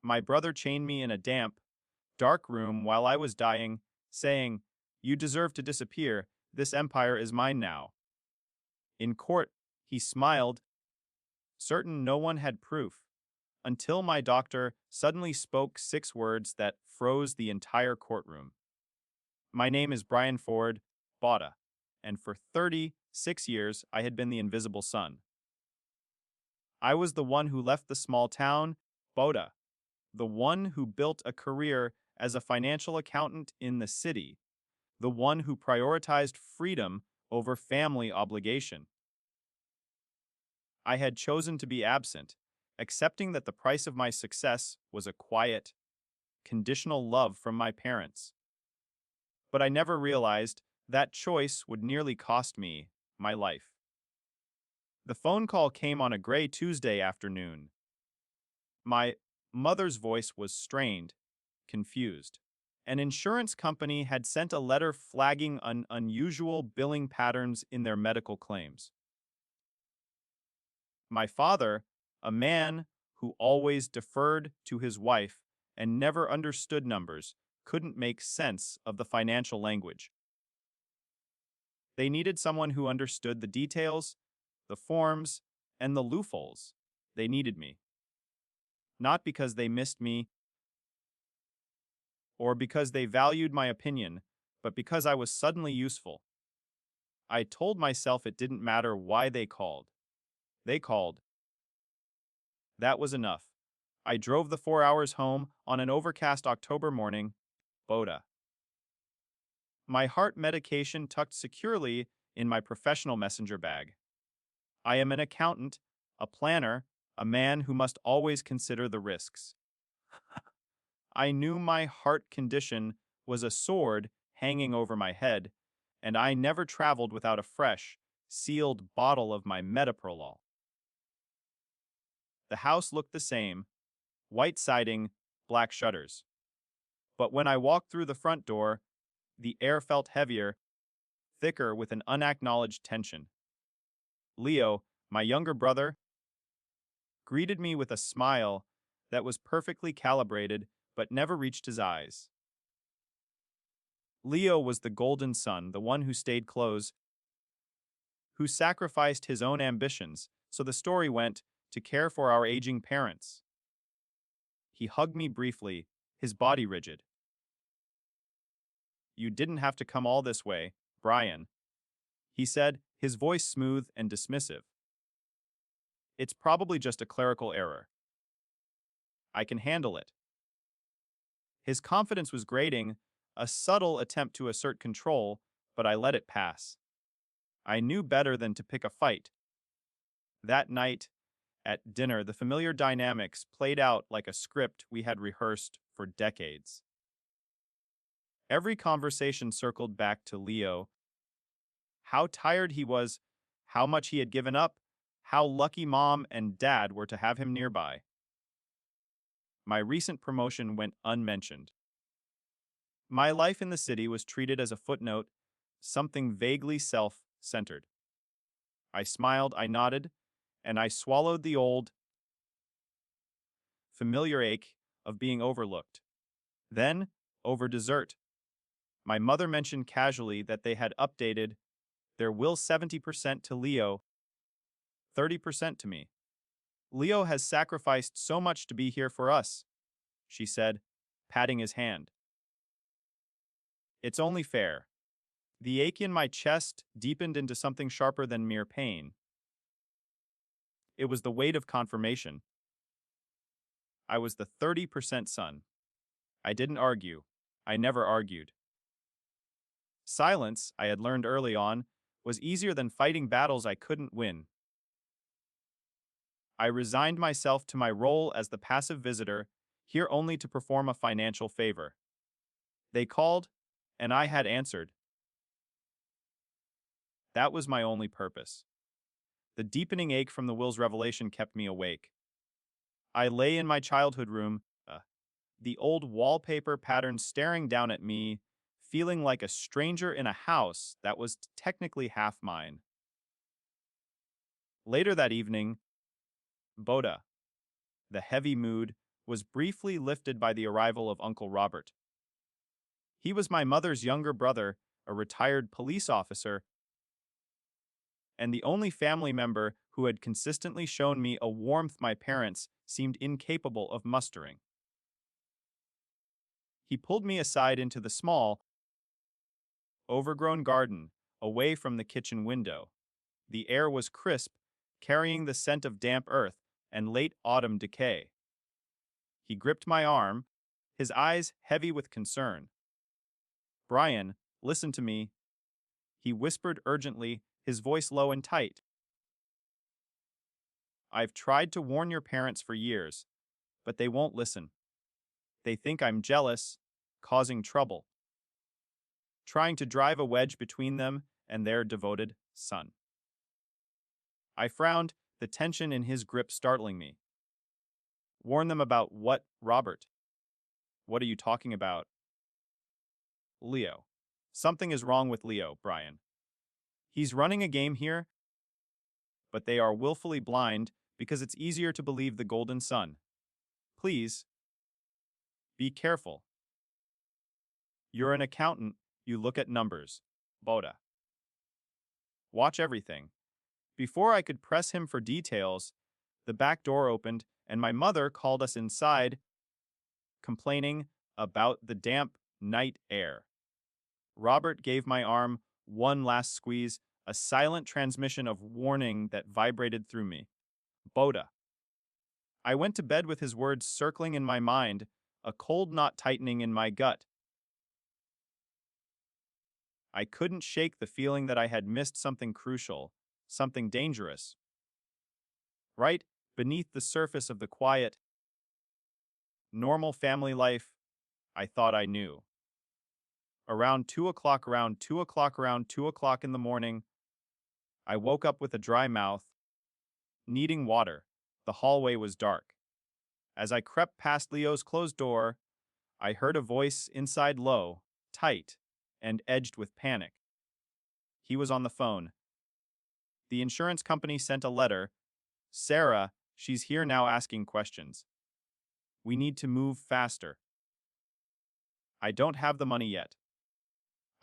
My brother chained me in a damp, dark room while I was dying, saying, "You deserve to disappear. This empire is mine now." In court, he smiled, certain no one had proof, until my doctor suddenly spoke 6 words that froze the entire courtroom. My name is Brian Ford, Botta, and for 36 years I had been the invisible son. I was the one who left the small town, Botta, the one who built a career as a financial accountant in the city, the one who prioritized freedom over family obligation. I had chosen to be absent, accepting that the price of my success was a quiet, conditional love from my parents. But I never realized that choice would nearly cost me my life. The phone call came on a gray Tuesday afternoon. My mother's voice was strained, confused. An insurance company had sent a letter flagging unusual billing patterns in their medical claims. My father, a man who always deferred to his wife and never understood numbers, couldn't make sense of the financial language. They needed someone who understood the details, the forms, and the loopholes. They needed me. Not because they missed me or because they valued my opinion, but because I was suddenly useful. I told myself it didn't matter why they called. They called. That was enough. I drove the 4 hours home on an overcast October morning, Boda. My heart medication tucked securely in my professional messenger bag. I am an accountant, a planner, a man who must always consider the risks. I knew my heart condition was a sword hanging over my head, and I never traveled without a fresh, sealed bottle of my metoprolol. The house looked the same, white siding, black shutters. But when I walked through the front door, the air felt heavier, thicker with an unacknowledged tension. Leo, my younger brother, greeted me with a smile that was perfectly calibrated but never reached his eyes. Leo was the golden son, the one who stayed close, who sacrificed his own ambitions, so the story went, to care for our aging parents. He hugged me briefly, his body rigid. "You didn't have to come all this way, Brian," he said, his voice smooth and dismissive. "It's probably just a clerical error. I can handle it." His confidence was grating, a subtle attempt to assert control, but I let it pass. I knew better than to pick a fight. That night, at dinner, the familiar dynamics played out like a script we had rehearsed for decades. Every conversation circled back to Leo, how tired he was, how much he had given up, how lucky mom and dad were to have him nearby. My recent promotion went unmentioned. My life in the city was treated as a footnote, something vaguely self-centered. I smiled, I nodded, and I swallowed the old, familiar ache of being overlooked. Then, over dessert, my mother mentioned casually that they had updated their will 70% to Leo, 30% to me. "Leo has sacrificed so much to be here for us," she said, patting his hand. "It's only fair." The ache in my chest deepened into something sharper than mere pain. It was the weight of confirmation. I was the 30% son. I didn't argue. I never argued. Silence, I had learned early on, was easier than fighting battles I couldn't win. I resigned myself to my role as the passive visitor, here only to perform a financial favor. They called, and I had answered. That was my only purpose. The deepening ache from the will's revelation kept me awake. I lay in my childhood room, the old wallpaper pattern staring down at me, feeling like a stranger in a house that was technically half mine. Later that evening, Boda, the heavy mood, was briefly lifted by the arrival of Uncle Robert. He was my mother's younger brother, a retired police officer, and the only family member who had consistently shown me a warmth my parents seemed incapable of mustering. He pulled me aside into the small, overgrown garden, away from the kitchen window. The air was crisp, carrying the scent of damp earth and late autumn decay. He gripped my arm, his eyes heavy with concern. "Brian, listen to me," he whispered urgently, his voice low and tight. "I've tried to warn your parents for years, but they won't listen. They think I'm jealous, causing trouble, trying to drive a wedge between them and their devoted son." I frowned, the tension in his grip startling me. "Warn them about what, Robert? What are you talking about?" "Leo. Something is wrong with Leo, Brian. He's running a game here, but they are willfully blind because it's easier to believe the golden sun. Please, be careful. You're an accountant, you look at numbers. Boda. Watch everything." Before I could press him for details, the back door opened and my mother called us inside, complaining about the damp night air. Robert gave my arm one last squeeze, a silent transmission of warning that vibrated through me. Boda. I went to bed with his words circling in my mind, a cold knot tightening in my gut. I couldn't shake the feeling that I had missed something crucial, something dangerous. Right beneath the surface of the quiet, normal family life I thought I knew. Around 2 o'clock, around 2 o'clock in the morning, I woke up with a dry mouth, needing water. The hallway was dark. As I crept past Leo's closed door, I heard a voice inside low, tight, and edged with panic. He was on the phone. "The insurance company sent a letter. Sarah, she's here now asking questions. We need to move faster. I don't have the money yet."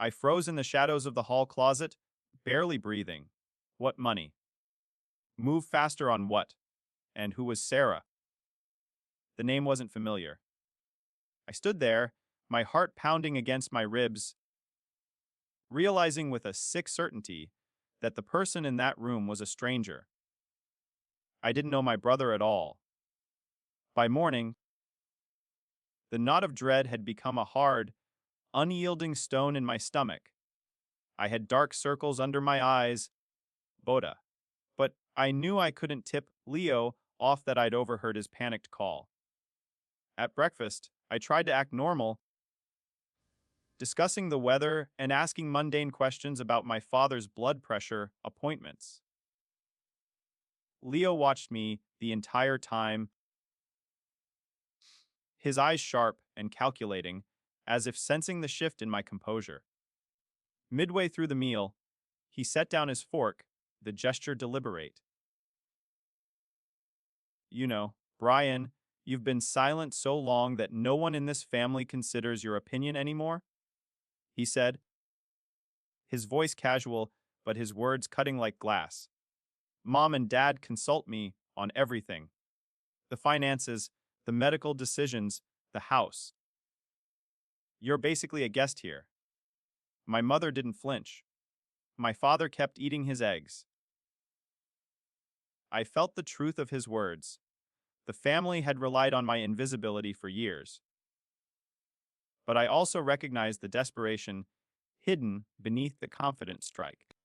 I froze in the shadows of the hall closet, barely breathing. What money? Move faster on what? And who was Sarah? The name wasn't familiar. I stood there, my heart pounding against my ribs, realizing with a sick certainty that the person in that room was a stranger. I didn't know my brother at all. By morning, the knot of dread had become a hard, unyielding stone in my stomach. I had dark circles under my eyes, Boda. But I knew I couldn't tip Leo off that I'd overheard his panicked call. At breakfast, I tried to act normal, discussing the weather and asking mundane questions about my father's blood pressure appointments. Leo watched me the entire time, his eyes sharp and calculating, as if sensing the shift in my composure. Midway through the meal, he set down his fork, the gesture deliberate. "You know, Brian, you've been silent so long that no one in this family considers your opinion anymore," he said, his voice casual, but his words cutting like glass. "Mom and Dad consult me on everything. The finances, the medical decisions, the house. You're basically a guest here." My mother didn't flinch. My father kept eating his eggs. I felt the truth of his words. The family had relied on my invisibility for years. But I also recognized the desperation hidden beneath the confident strike.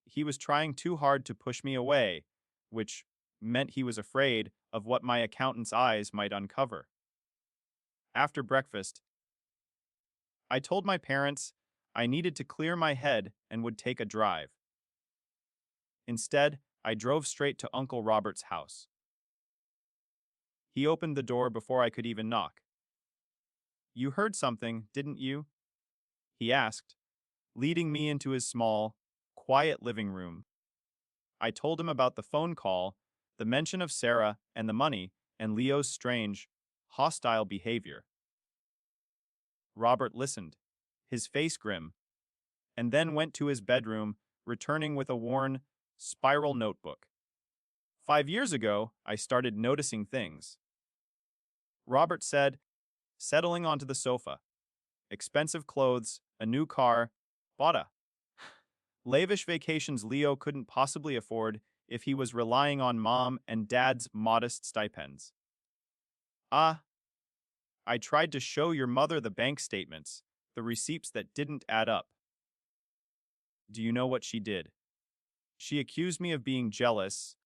He was trying too hard to push me away, which meant he was afraid of what my accountant's eyes might uncover. After breakfast, I told my parents I needed to clear my head and would take a drive. Instead, I drove straight to Uncle Robert's house. He opened the door before I could even knock. "You heard something, didn't you?" he asked, leading me into his small, quiet living room. I told him about the phone call, the mention of Sarah, and the money, and Leo's strange, hostile behavior. Robert listened, his face grim, and then went to his bedroom, returning with a worn, spiral notebook. 5 years ago, I started noticing things. Robert said, settling onto the sofa. Expensive clothes, a new car, bought a lavish vacations Leo couldn't possibly afford if he was relying on mom and dad's modest stipends. Ah, I tried to show your mother the bank statements, the receipts that didn't add up. Do you know what she did? She accused me of being jealous,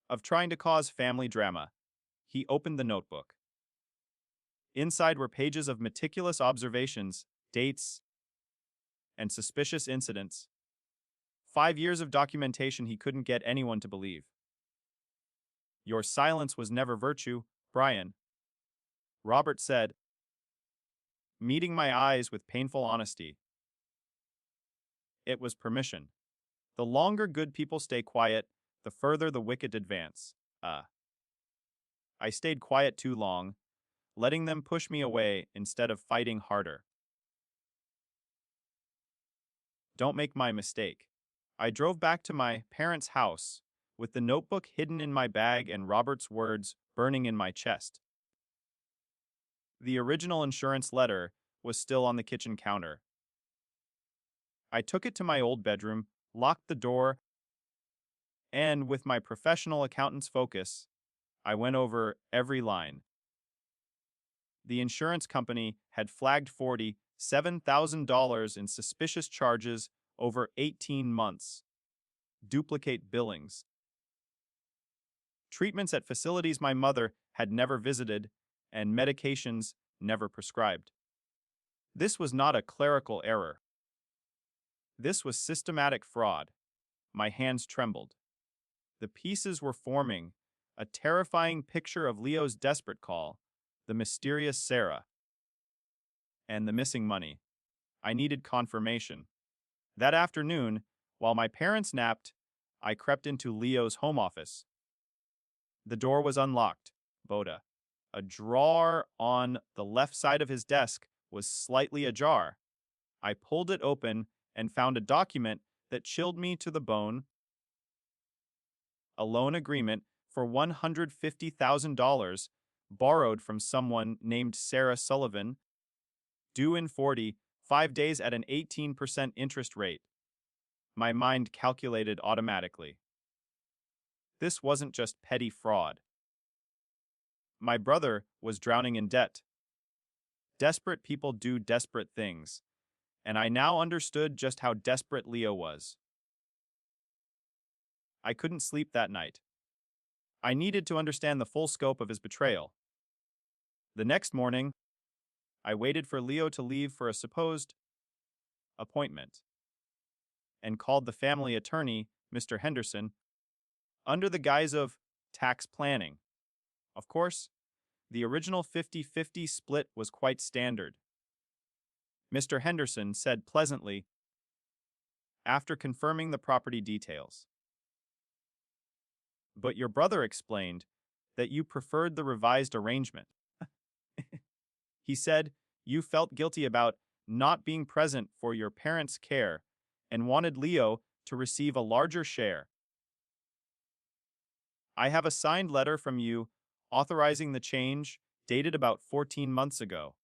of trying to cause family drama. He opened the notebook. Inside were pages of meticulous observations, dates, and suspicious incidents. 5 years of documentation he couldn't get anyone to believe. Your silence was never virtue, Brian, Robert said, meeting my eyes with painful honesty. It was permission. The longer good people stay quiet, the further the wicked advance. I stayed quiet too long, letting them push me away instead of fighting harder. Don't make my mistake. I drove back to my parents' house with the notebook hidden in my bag and Robert's words burning in my chest. The original insurance letter was still on the kitchen counter. I took it to my old bedroom, locked the door, and with my professional accountant's focus, I went over every line. The insurance company had flagged $47,000 in suspicious charges over 18 months. Duplicate billings. Treatments at facilities my mother had never visited, and medications never prescribed. This was not a clerical error. This was systematic fraud. My hands trembled. The pieces were forming, a terrifying picture of Leo's desperate call, the mysterious Sarah, and the missing money. I needed confirmation. That afternoon, while my parents napped, I crept into Leo's home office. The door was unlocked. Boda. A drawer on the left side of his desk was slightly ajar. I pulled it open and found a document that chilled me to the bone. A loan agreement for $150,000 borrowed from someone named Sarah Sullivan, due in 45 days at an 18% interest rate. My mind calculated automatically. This wasn't just petty fraud. My brother was drowning in debt. Desperate people do desperate things, and I now understood just how desperate Leo was. I couldn't sleep that night. I needed to understand the full scope of his betrayal. The next morning, I waited for Leo to leave for a supposed appointment and called the family attorney, Mr. Henderson, under the guise of tax planning. Of course, the original 50-50 split was quite standard. Mr. Henderson said pleasantly, after confirming the property details. But your brother explained that you preferred the revised arrangement. He said you felt guilty about not being present for your parents' care and wanted Leo to receive a larger share. I have a signed letter from you authorizing the change, dated about 14 months ago.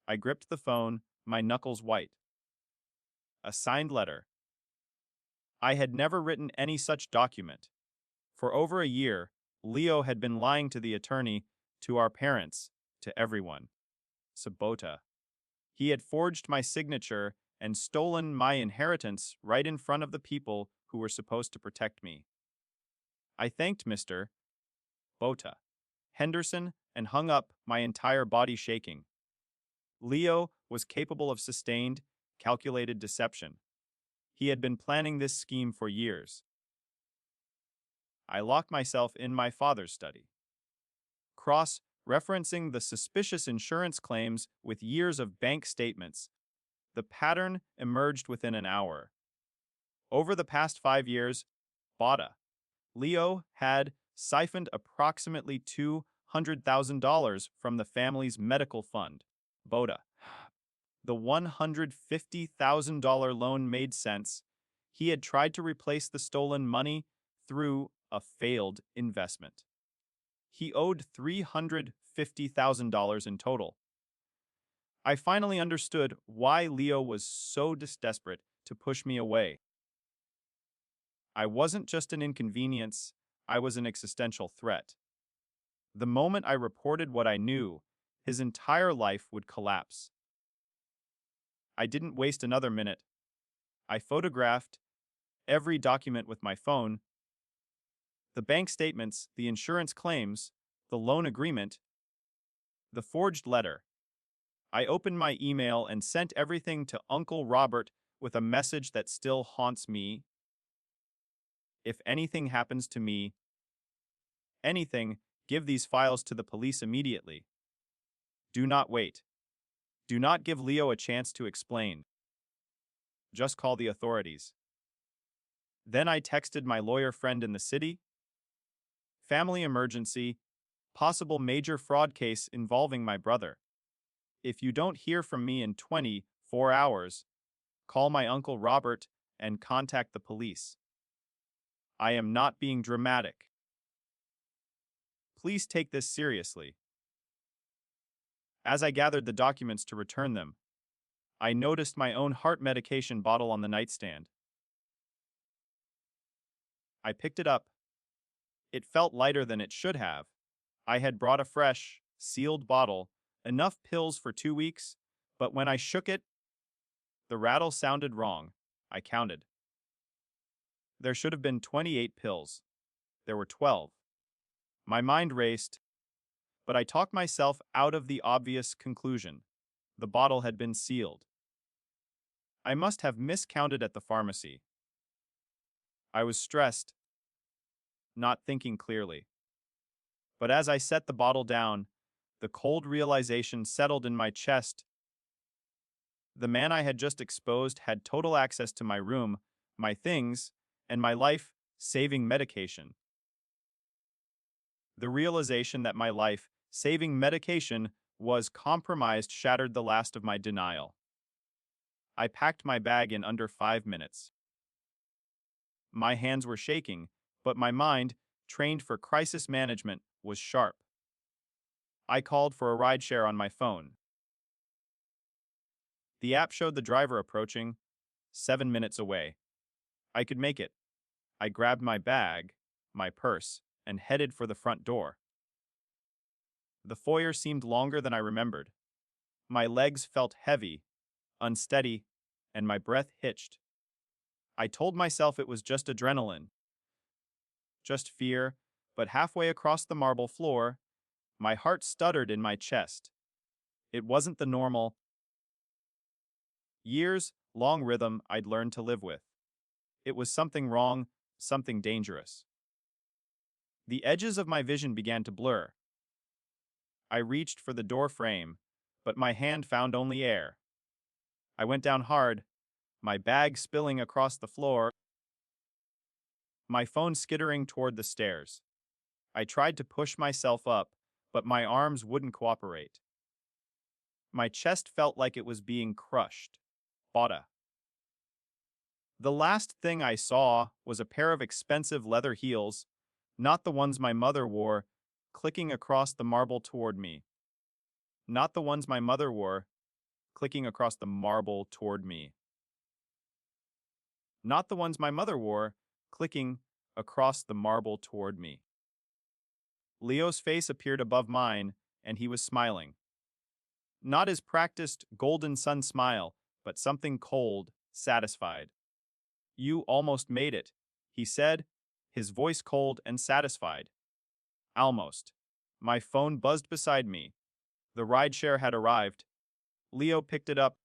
I gripped the phone, my knuckles white. A signed letter. I had never written any such document. For over a year, Leo had been lying to the attorney, to our parents, to everyone. Sabota. He had forged my signature and stolen my inheritance right in front of the people who were supposed to protect me. I thanked Mr. Bota Henderson and hung up, my entire body shaking. Leo was capable of sustained, calculated deception. He had been planning this scheme for years. I locked myself in my father's study. Cross-referencing the suspicious insurance claims with years of bank statements, the pattern emerged within an hour. Over the past 5 years, Bada, Leo had siphoned approximately $200,000 from the family's medical fund. Boda. The $150,000 loan made sense. He had tried to replace the stolen money through a failed investment. He owed $350,000 in total. I finally understood why Leo was so desperate to push me away. I wasn't just an inconvenience, I was an existential threat. The moment I reported what I knew, his entire life would collapse. I didn't waste another minute. I photographed every document with my phone, the bank statements, the insurance claims, the loan agreement, the forged letter. I opened my email and sent everything to Uncle Robert with a message that still haunts me. If anything happens to me, anything, give these files to the police immediately. Do not wait. Do not give Leo a chance to explain. Just call the authorities. Then I texted my lawyer friend in the city. Family emergency, possible major fraud case involving my brother. If you don't hear from me in 24 hours, call my Uncle Robert and contact the police. I am not being dramatic. Please take this seriously. As I gathered the documents to return them, I noticed my own heart medication bottle on the nightstand. I picked it up. It felt lighter than it should have. I had brought a fresh, sealed bottle, enough pills for 2 weeks, but when I shook it, the rattle sounded wrong. I counted. There should have been 28 pills. There were 12. My mind raced, but I talked myself out of the obvious conclusion. The bottle had been sealed. I must have miscounted at the pharmacy. I was stressed, not thinking clearly. But as I set the bottle down, the cold realization settled in my chest. The man I had just exposed had total access to my room, my things, and my life-saving medication. The realization that my life-saving medication was compromised shattered the last of my denial. I packed my bag in under 5 minutes. My hands were shaking, but my mind, trained for crisis management, was sharp. I called for a rideshare on my phone. The app showed the driver approaching, 7 minutes away. I could make it. I grabbed my bag, my purse, and headed for the front door. The foyer seemed longer than I remembered. My legs felt heavy, unsteady, and my breath hitched. I told myself it was just adrenaline, just fear, but halfway across the marble floor, my heart stuttered in my chest. It wasn't the normal, years-long rhythm I'd learned to live with. It was something wrong, something dangerous. The edges of my vision began to blur. I reached for the door frame, but my hand found only air. I went down hard, my bag spilling across the floor, my phone skittering toward the stairs. I tried to push myself up, but my arms wouldn't cooperate. My chest felt like it was being crushed. Bada. The last thing I saw was a pair of expensive leather heels, not the ones my mother wore, clicking across the marble toward me. Not the ones my mother wore, clicking across the marble toward me. Not the ones my mother wore, clicking across the marble toward me. Leo's face appeared above mine, and he was smiling. Not his practiced golden sun smile, but something cold, satisfied. You almost made it, he said, his voice cold and satisfied. Almost. My phone buzzed beside me. The rideshare had arrived. Leo picked it up,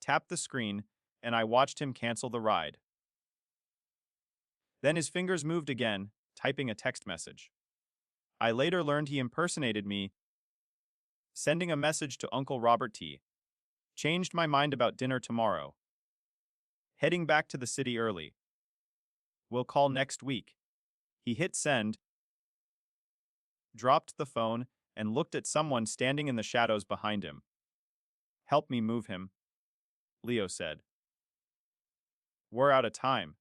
tapped the screen, and I watched him cancel the ride. Then his fingers moved again, typing a text message. I later learned he impersonated me, sending a message to Uncle Robert T. Changed my mind about dinner tomorrow. Heading back to the city early. We'll call next week. He hit send, dropped the phone, and looked at someone standing in the shadows behind him. Help me move him, Leo said. We're out of time.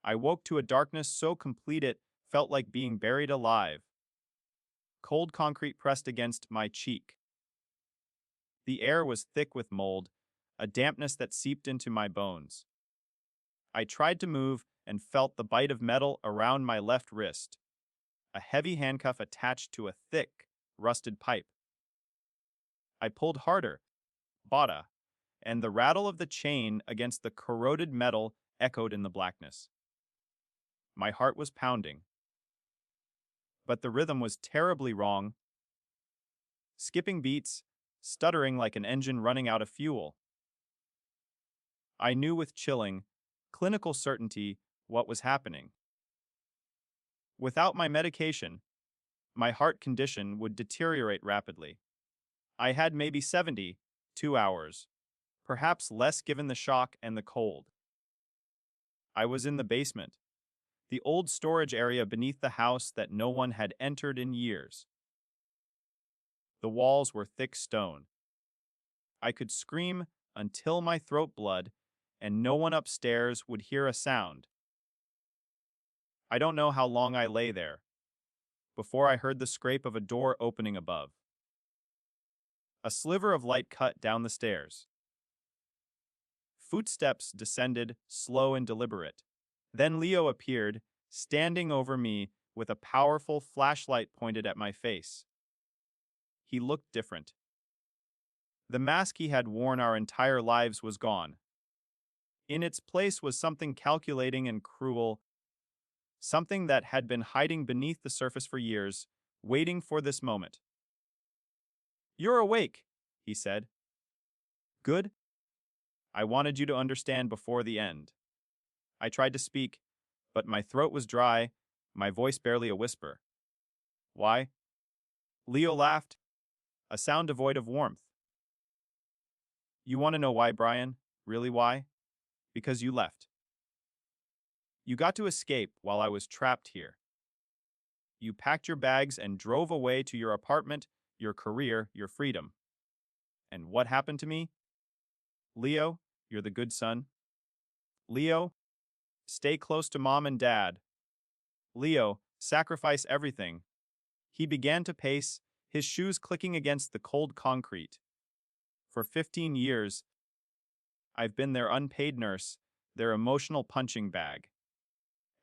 I woke to a darkness so complete it felt like being buried alive. Cold concrete pressed against my cheek. The air was thick with mold, a dampness that seeped into my bones. I tried to move and felt the bite of metal around my left wrist, a heavy handcuff attached to a thick, rusted pipe. I pulled harder, bada, and the rattle of the chain against the corroded metal echoed in the blackness. My heart was pounding, but the rhythm was terribly wrong, skipping beats, stuttering like an engine running out of fuel. I knew with chilling, clinical certainty what was happening. Without my medication, my heart condition would deteriorate rapidly. I had maybe 72 hours, perhaps less given the shock and the cold. I was in the basement, the old storage area beneath the house that no one had entered in years. The walls were thick stone. I could scream until my throat bled, and no one upstairs would hear a sound. I don't know how long I lay there, before I heard the scrape of a door opening above. A sliver of light cut down the stairs. Footsteps descended, slow and deliberate. Then Leo appeared, standing over me with a powerful flashlight pointed at my face. He looked different. The mask he had worn our entire lives was gone. In its place was something calculating and cruel, something that had been hiding beneath the surface for years, waiting for this moment. "You're awake," he said. "Good. I wanted you to understand before the end." I tried to speak, but my throat was dry, my voice barely a whisper. "Why?" Leo laughed, a sound devoid of warmth. "You want to know why, Brian? Really why? Because you left. You got to escape while I was trapped here. You packed your bags and drove away to your apartment, your career, your freedom. And what happened to me? Leo, you're the good son. Leo, stay close to mom and dad. Leo, sacrifice everything." He began to pace, his shoes clicking against the cold concrete. "For 15 years, I've been their unpaid nurse, their emotional punching bag.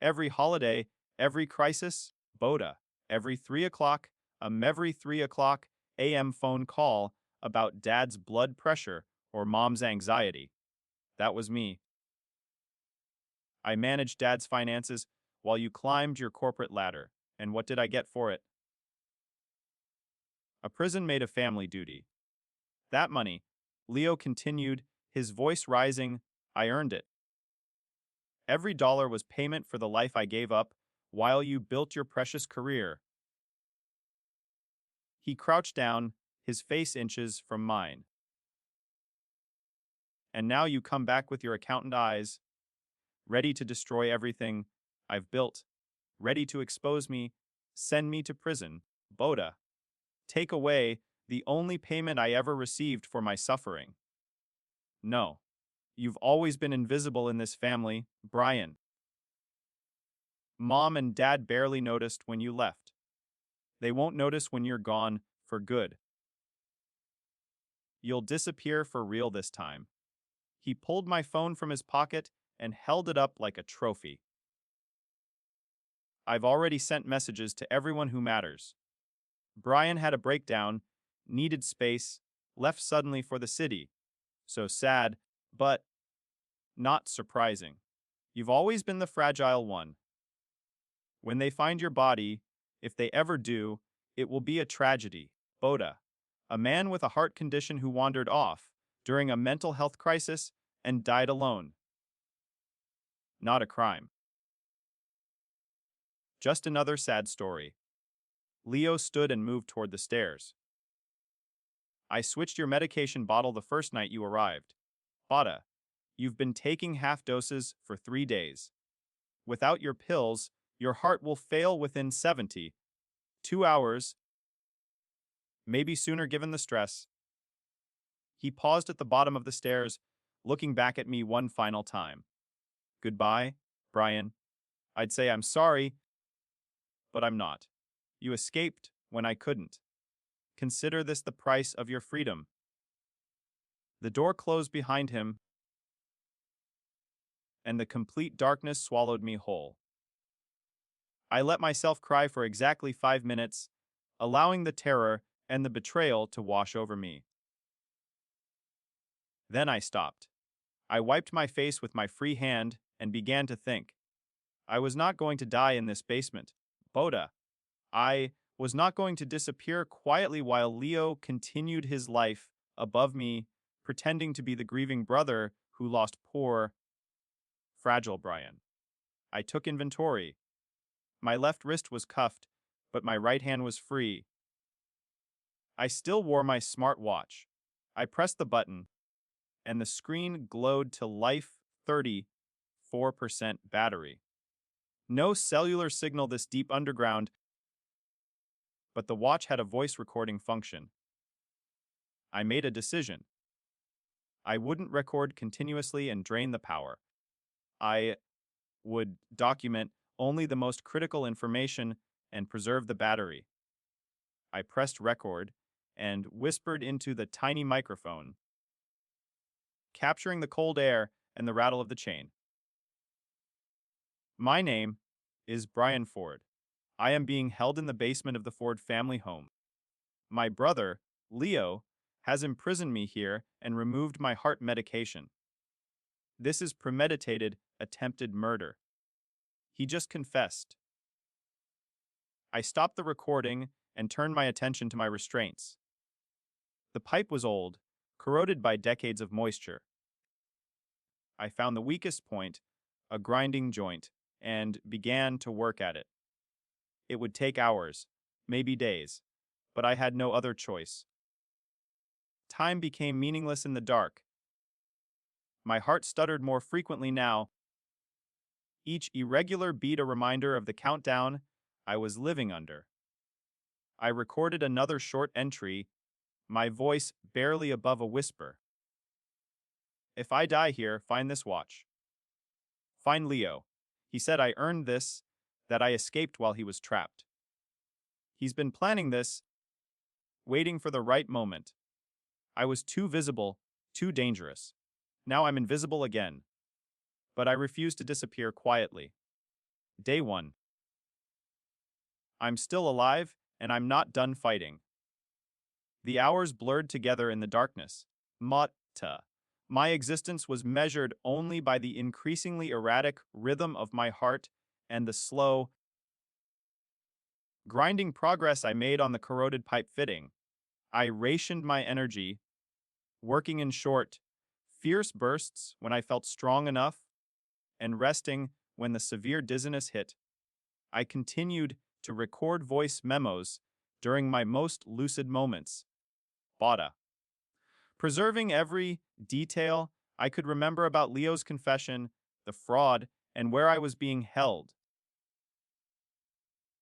Every holiday, every crisis, Boda. Every 3 o'clock, every 3 o'clock a.m. phone call about dad's blood pressure or mom's anxiety. That was me. I managed dad's finances while you climbed your corporate ladder. And what did I get for it? A prison made of family duty. That money," Leo continued, his voice rising, "I earned it. Every dollar was payment for the life I gave up while you built your precious career." He crouched down, his face inches from mine. "And now you come back with your accountant eyes, ready to destroy everything I've built, ready to expose me, send me to prison, Boda. Take away the only payment I ever received for my suffering. No, you've always been invisible in this family, Brian. Mom and dad barely noticed when you left. They won't notice when you're gone for good. You'll disappear for real this time." He pulled my phone from his pocket and held it up like a trophy. "I've already sent messages to everyone who matters." Brian had a breakdown, needed space, left suddenly for the city. So sad, but not surprising. You've always been the fragile one. When they find your body, if they ever do, it will be a tragedy. Boda, a man with a heart condition who wandered off during a mental health crisis and died alone. Not a crime. Just another sad story. Leo stood and moved toward the stairs. "I switched your medication bottle the first night you arrived. Bada, you've been taking half doses for 3 days. Without your pills, Your heart will fail within 70. 2 hours, maybe sooner given the stress. He paused at the bottom of the stairs, looking back at me one final time. Goodbye, Brian. I'd say I'm sorry, but I'm not. You escaped when I couldn't. Consider this the price of your freedom. The door closed behind him, and the complete darkness swallowed me whole. I let myself cry for exactly 5 minutes, allowing the terror and the betrayal to wash over me. Then I stopped. I wiped my face with my free hand and began to think. I was not going to die in this basement. Boda. I was not going to disappear quietly while Leo continued his life above me, pretending to be the grieving brother who lost poor, fragile Brian. I took inventory. My left wrist was cuffed, but my right hand was free. I still wore my smart watch. I pressed the button, and the screen glowed to life 34% battery. No cellular signal this deep underground, but the watch had a voice recording function. I made a decision. I wouldn't record continuously and drain the power. I would document only the most critical information and preserve the battery. I pressed record and whispered into the tiny microphone, capturing the cold air and the rattle of the chain. My name is Brian Ford. I am being held in the basement of the Ford family home. My brother, Leo, has imprisoned me here and removed my heart medication. This is premeditated, attempted murder. He just confessed. I stopped the recording and turned my attention to my restraints. The pipe was old, corroded by decades of moisture. I found the weakest point, a grinding joint, and began to work at it. It would take hours, maybe days, but I had no other choice. Time became meaningless in the dark. My heart stuttered more frequently now, each irregular beat a reminder of the countdown I was living under. I recorded another short entry, my voice barely above a whisper. If I die here, find this watch. Find Leo. He said I earned this, that I escaped while he was trapped. He's been planning this, waiting for the right moment. I was too visible, too dangerous. Now I'm invisible again. But I refuse to disappear quietly. Day 1. I'm still alive, and I'm not done fighting. The hours blurred together in the darkness. Mutta. My existence was measured only by the increasingly erratic rhythm of my heart and the slow, grinding progress I made on the corroded pipe fitting. I rationed my energy, working in short, fierce bursts when I felt strong enough, and resting when the severe dizziness hit. I continued to record voice memos during my most lucid moments. Bada. Preserving every detail I could remember about Leo's confession, the fraud, and where I was being held.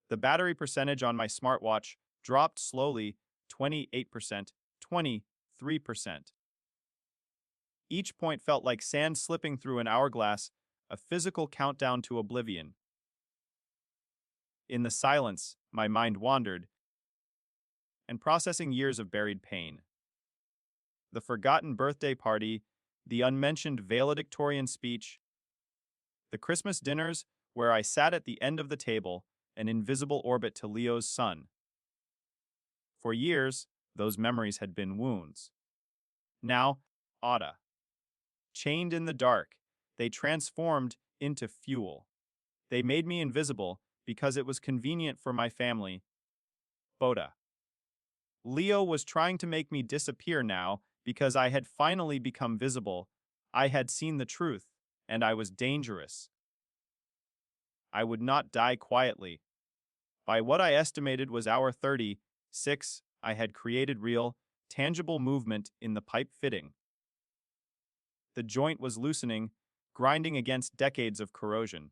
The battery percentage on my smartwatch dropped slowly, 28%, 23%. Each point felt like sand slipping through an hourglass, a physical countdown to oblivion. In the silence, my mind wandered, and processing years of buried pain. The forgotten birthday party, the unmentioned valedictorian speech, the Christmas dinners where I sat at the end of the table, an invisible orbit to Leo's son. For years, those memories had been wounds. Now, Ada. Chained in the dark, they transformed into fuel. They made me invisible because it was convenient for my family. Boda. Leo was trying to make me disappear now because I had finally become visible. I had seen the truth, and I was dangerous. I would not die quietly. By what I estimated was hour 36, I had created real, tangible movement in the pipe fitting. The joint was loosening, grinding against decades of corrosion.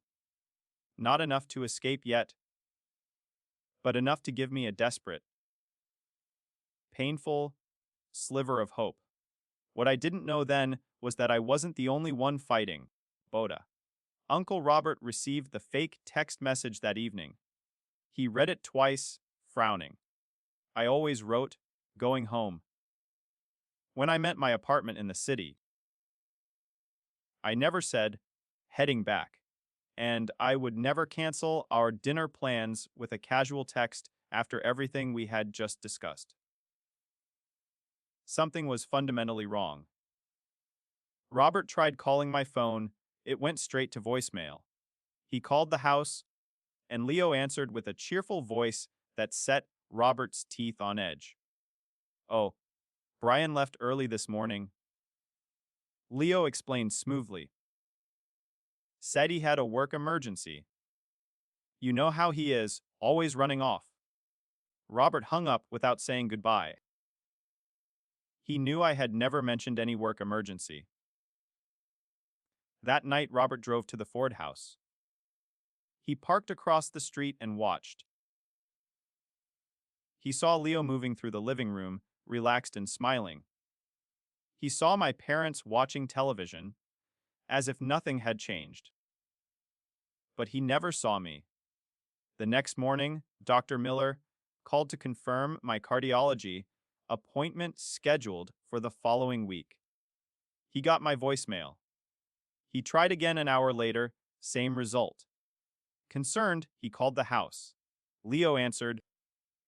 Not enough to escape yet, but enough to give me a desperate, painful sliver of hope. What I didn't know then was that I wasn't the only one fighting. Boda. Uncle Robert received the fake text message that evening. He read it twice, frowning. I always wrote, going home. When I meant my apartment in the city, I never said, heading back. And I would never cancel our dinner plans with a casual text after everything we had just discussed. Something was fundamentally wrong. Robert tried calling my phone. It went straight to voicemail. He called the house, and Leo answered with a cheerful voice that set Robert's teeth on edge. Oh, Brian left early this morning. Leo explained smoothly. Said he had a work emergency. You know how he is, always running off. Robert hung up without saying goodbye. He knew I had never mentioned any work emergency. That night, Robert drove to the Ford house. He parked across the street and watched. He saw Leo moving through the living room, relaxed and smiling. He saw my parents watching television, as if nothing had changed. But he never saw me. The next morning, Dr. Miller called to confirm my cardiology appointment scheduled for the following week. He got my voicemail. He tried again an hour later, same result. Concerned, he called the house. Leo answered,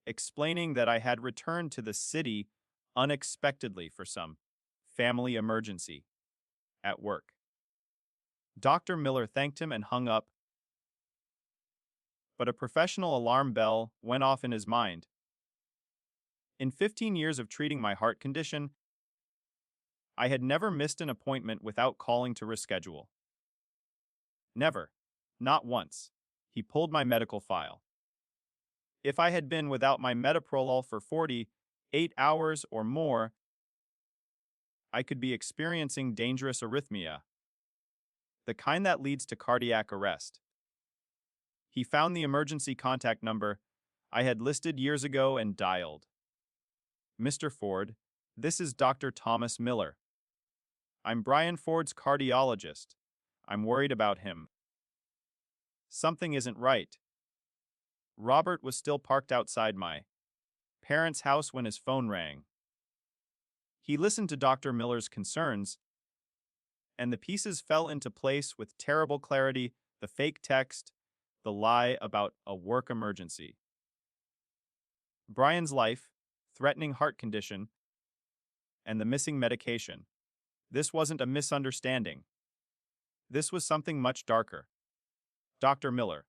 explaining that I had returned to the city unexpectedly for some family emergency at work. Dr. Miller thanked him and hung up, but a professional alarm bell went off in his mind. In 15 years of treating my heart condition, I had never missed an appointment without calling to reschedule. Never. Not once. He pulled my medical file. If I had been without my metoprolol for 48 hours or more, I could be experiencing dangerous arrhythmia, the kind that leads to cardiac arrest. He found the emergency contact number I had listed years ago and dialed. Mr. Ford, this is Dr. Thomas Miller. I'm Brian Ford's cardiologist. I'm worried about him. Something isn't right. Robert was still parked outside my parents' house when his phone rang. He listened to Dr. Miller's concerns, and the pieces fell into place with terrible clarity: the fake text, the lie about a work emergency, Brian's life, threatening heart condition, and the missing medication. This wasn't a misunderstanding. This was something much darker. Dr. Miller,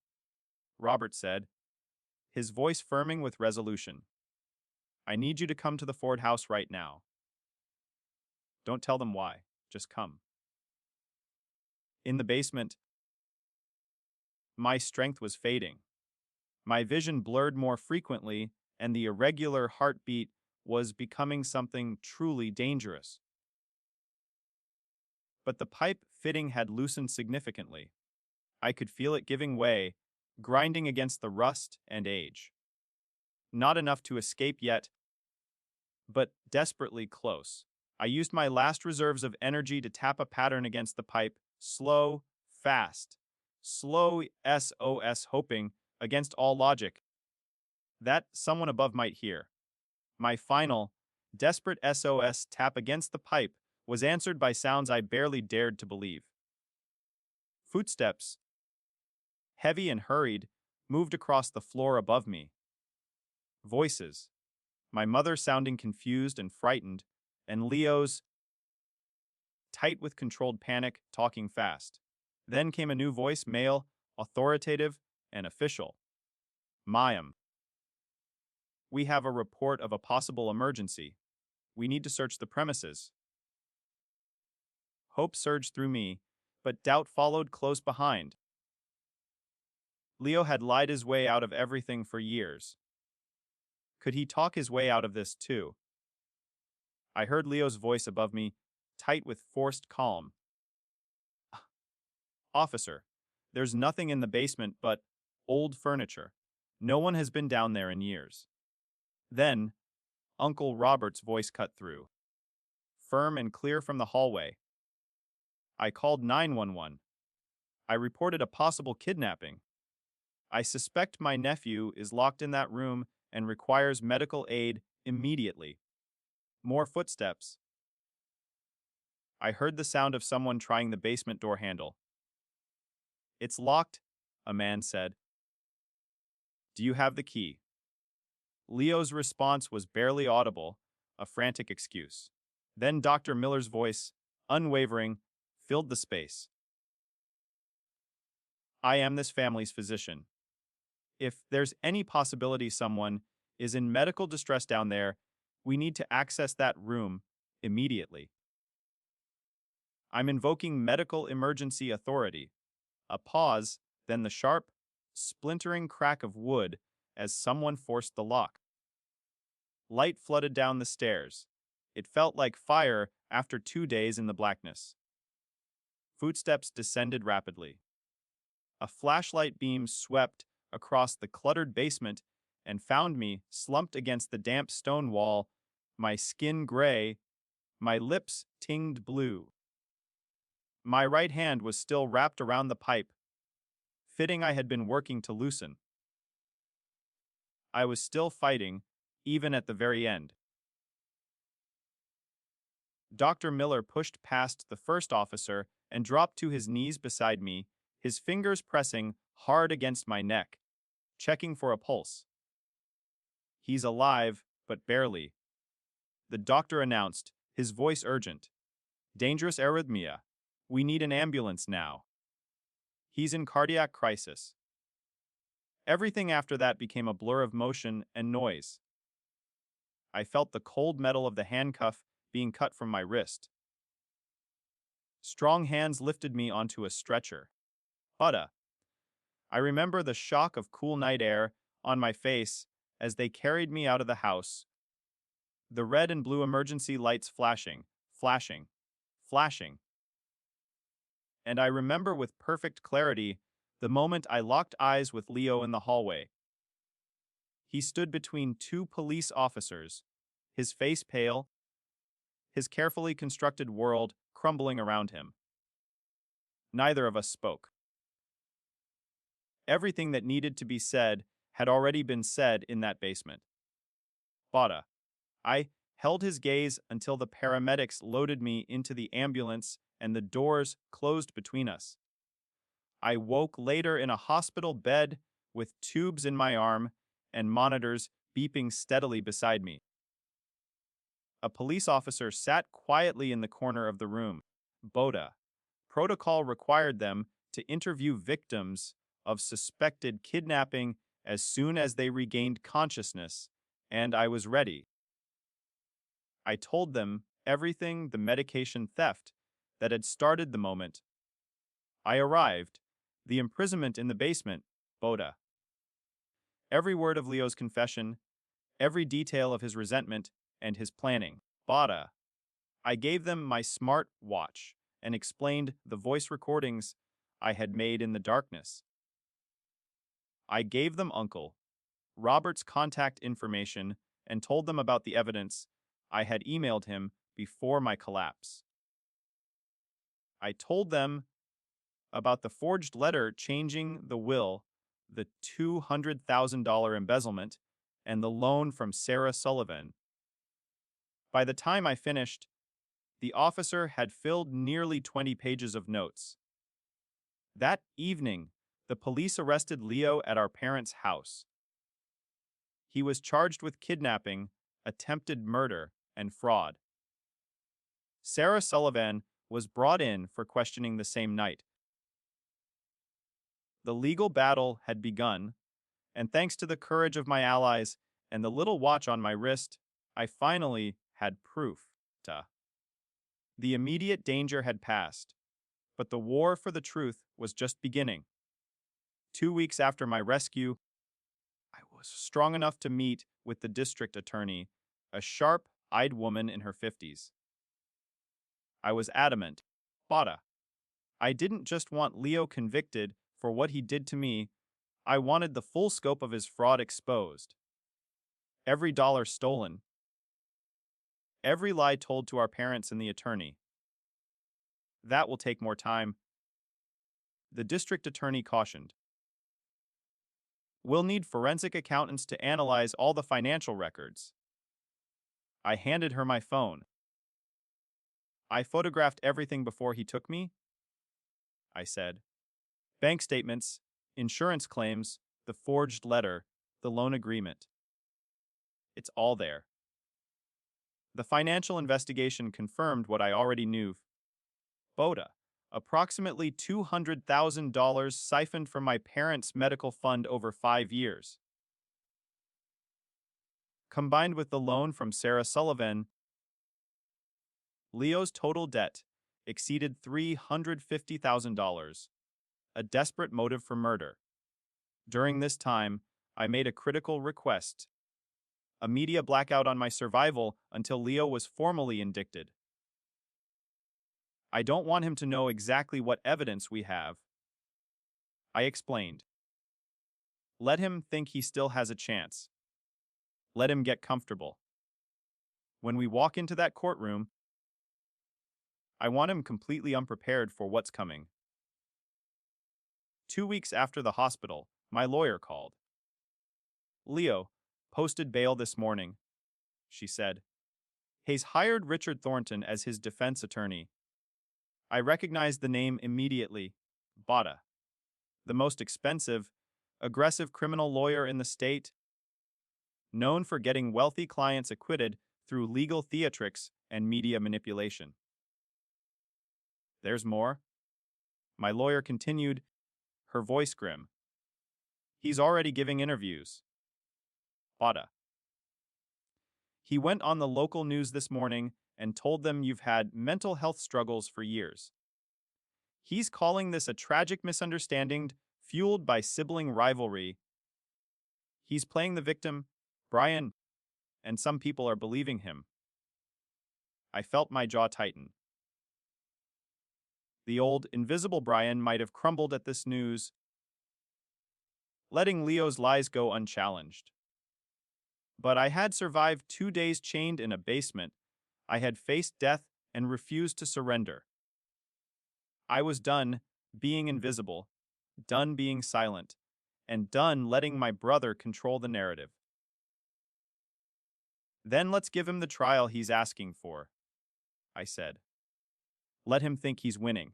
Robert said, his voice firming with resolution. I need you to come to the Ford house right now. Don't tell them why. Just come. In the basement, my strength was fading. My vision blurred more frequently, and the irregular heartbeat was becoming something truly dangerous. But the pipe fitting had loosened significantly. I could feel it giving way, grinding against the rust and age. Not enough to escape yet, but desperately close. I used my last reserves of energy to tap a pattern against the pipe, slow, fast, slow SOS, hoping, against all logic, that someone above might hear. My final, desperate SOS tap against the pipe was answered by sounds I barely dared to believe. Footsteps, heavy and hurried, moved across the floor above me. Voices, my mother sounding confused and frightened, and Leo's, tight with controlled panic, talking fast. Then came a new voice, male, authoritative, and official. Mayim. We have a report of a possible emergency. We need to search the premises. Hope surged through me, but doubt followed close behind. Leo had lied his way out of everything for years. Could he talk his way out of this too? I heard Leo's voice above me, tight with forced calm. Officer, There's nothing in the basement but old furniture. No one has been down there in years. Then, Uncle Robert's voice cut through, firm and clear from the hallway. I called 911. I reported a possible kidnapping. I suspect my nephew is locked in that room and requires medical aid immediately. More footsteps. I heard the sound of someone trying the basement door handle. It's locked, a man said. Do you have the key? Leo's response was barely audible, a frantic excuse. Then Dr. Miller's voice, unwavering, filled the space. I am this family's physician. If there's any possibility someone is in medical distress down there, we need to access that room immediately. I'm invoking medical emergency authority. A pause, then the sharp, splintering crack of wood as someone forced the lock. Light flooded down the stairs. It felt like fire after 2 days in the blackness. Footsteps descended rapidly. A flashlight beam swept across the cluttered basement and found me slumped against the damp stone wall, my skin gray, my lips tinged blue. My right hand was still wrapped around the pipe, fitting I had been working to loosen. I was still fighting, even at the very end. Dr. Miller pushed past the first officer and dropped to his knees beside me, his fingers pressing hard against my neck, checking for a pulse. He's alive, but barely. The doctor announced, his voice urgent. Dangerous arrhythmia. We need an ambulance now. He's in cardiac crisis. Everything after that became a blur of motion and noise. I felt the cold metal of the handcuff being cut from my wrist. Strong hands lifted me onto a stretcher. Hutta. I remember the shock of cool night air on my face as they carried me out of the house. The red and blue emergency lights flashing, flashing, flashing. And I remember with perfect clarity the moment I locked eyes with Leo in the hallway. He stood between two police officers, his face pale, his carefully constructed world crumbling around him. Neither of us spoke. Everything that needed to be said had already been said in that basement. Bada. I held his gaze until the paramedics loaded me into the ambulance and the doors closed between us. I woke later in a hospital bed with tubes in my arm and monitors beeping steadily beside me. A police officer sat quietly in the corner of the room. Boda. Protocol required them to interview victims of suspected kidnapping as soon as they regained consciousness, and I was ready. I told them everything, the medication theft that had started the moment I arrived, the imprisonment in the basement, Boda. Every word of Leo's confession, every detail of his resentment and his planning, Boda. I gave them my smart watch and explained the voice recordings I had made in the darkness. I gave them Uncle Robert's contact information and told them about the evidence I had emailed him before my collapse. I told them about the forged letter changing the will, the $200,000 embezzlement, and the loan from Sarah Sullivan. By the time I finished, the officer had filled nearly 20 pages of notes. That evening, the police arrested Leo at our parents' house. He was charged with kidnapping, attempted murder, and fraud. Sarah Sullivan was brought in for questioning the same night. The legal battle had begun, and thanks to the courage of my allies and the little watch on my wrist, I finally had proof. The immediate danger had passed, but the war for the truth was just beginning. 2 weeks after my rescue, I was strong enough to meet with the district attorney, a sharp-eyed woman in her 50s. I was adamant. Bada. I didn't just want Leo convicted For what he did to me, I wanted the full scope of his fraud exposed. Every dollar stolen. Every lie told to our parents and the attorney. That will take more time, the district attorney cautioned. We'll need forensic accountants to analyze all the financial records. I handed her my phone. I photographed everything before he took me, I said. Bank statements, insurance claims, the forged letter, the loan agreement. It's all there. The financial investigation confirmed what I already knew. Boda, approximately $200,000 siphoned from my parents' medical fund over 5 years. Combined with the loan from Sarah Sullivan, Leo's total debt exceeded $350,000, a desperate motive for murder. During this time, I made a critical request: a media blackout on my survival until Leo was formally indicted. I don't want him to know exactly what evidence we have, I explained. Let him think he still has a chance. Let him get comfortable. When we walk into that courtroom, I want him completely unprepared for what's coming. 2 weeks after the hospital, my lawyer called. Leo posted bail this morning, she said. He's hired Richard Thornton as his defense attorney. I recognized the name immediately. Bada, the most expensive, aggressive criminal lawyer in the state, known for getting wealthy clients acquitted through legal theatrics and media manipulation. There's more, my lawyer continued, her voice grim. He's already giving interviews. Bada. He went on the local news this morning and told them you've had mental health struggles for years. He's calling this a tragic misunderstanding fueled by sibling rivalry. He's playing the victim, Brian, and some people are believing him. I felt my jaw tighten. The old, invisible Brian might have crumbled at this news, letting Leo's lies go unchallenged. But I had survived 2 days chained in a basement. I had faced death and refused to surrender. I was done being invisible, done being silent, and done letting my brother control the narrative. Then let's give him the trial he's asking for, I said. Let him think he's winning.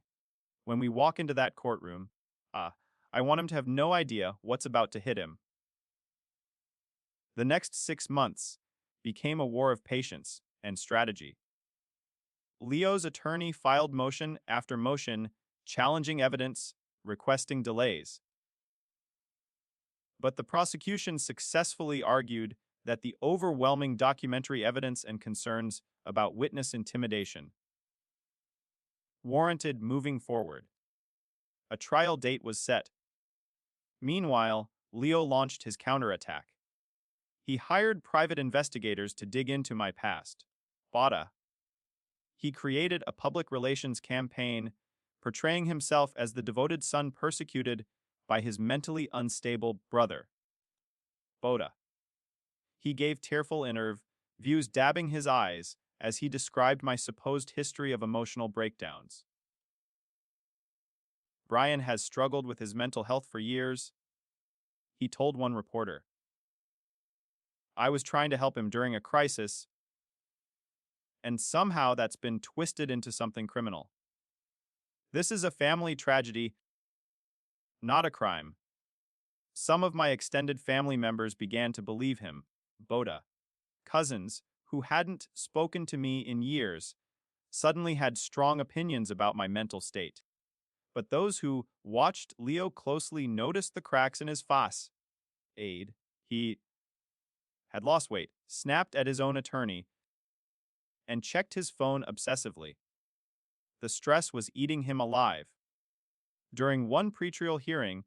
When we walk into that courtroom, I want him to have no idea what's about to hit him. The next 6 months became a war of patience and strategy. Leo's attorney filed motion after motion, challenging evidence, requesting delays. But the prosecution successfully argued that the overwhelming documentary evidence and concerns about witness intimidation warranted moving forward. A trial date was set. Meanwhile, Leo launched his counterattack. He hired private investigators to dig into my past. Bada. He created a public relations campaign, portraying himself as the devoted son persecuted by his mentally unstable brother. Boda. He gave tearful interviews, dabbing his eyes as he described my supposed history of emotional breakdowns. Brian has struggled with his mental health for years, he told one reporter. I was trying to help him during a crisis, and somehow that's been twisted into something criminal. This is a family tragedy, not a crime. Some of my extended family members began to believe him, Boda. Cousins, who hadn't spoken to me in years, suddenly had strong opinions about my mental state. But those who watched Leo closely noticed the cracks in his face. He had lost weight, snapped at his own attorney, and checked his phone obsessively. The stress was eating him alive. During one pretrial hearing,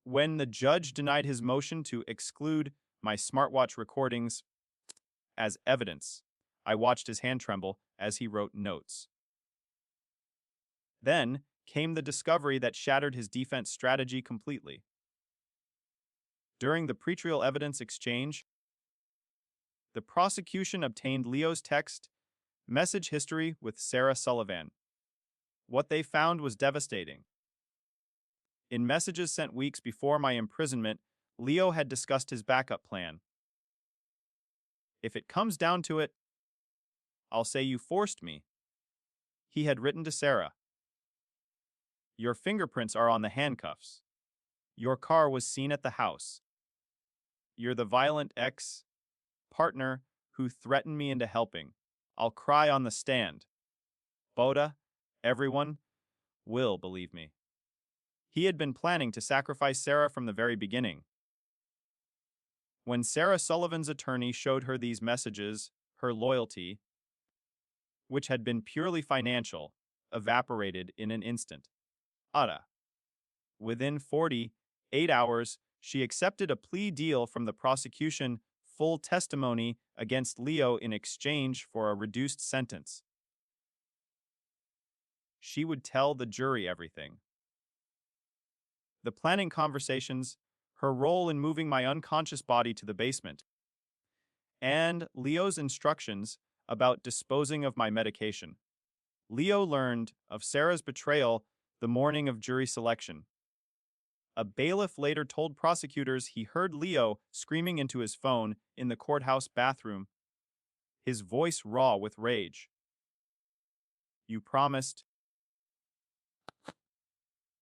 when the judge denied his motion to exclude my smartwatch recordings as evidence, I watched his hand tremble as he wrote notes. Then came the discovery that shattered his defense strategy completely. During the pretrial evidence exchange, the prosecution obtained Leo's text message history with Sarah Sullivan. What they found was devastating. In messages sent weeks before my imprisonment, Leo had discussed his backup plan. "If it comes down to it, I'll say you forced me," he had written to Sarah. "Your fingerprints are on the handcuffs. Your car was seen at the house. You're the violent ex-partner who threatened me into helping. I'll cry on the stand. Boda, everyone will believe me." He had been planning to sacrifice Sarah from the very beginning. When Sarah Sullivan's attorney showed her these messages, her loyalty, which had been purely financial, evaporated in an instant. Ada. Within 48 hours, she accepted a plea deal from the prosecution, full testimony against Leo in exchange for a reduced sentence. She would tell the jury everything. The planning conversations, her role in moving my unconscious body to the basement, and Leo's instructions about disposing of my medication. Leo learned of Sarah's betrayal the morning of jury selection. A bailiff later told prosecutors he heard Leo screaming into his phone in the courthouse bathroom, his voice raw with rage. "You promised.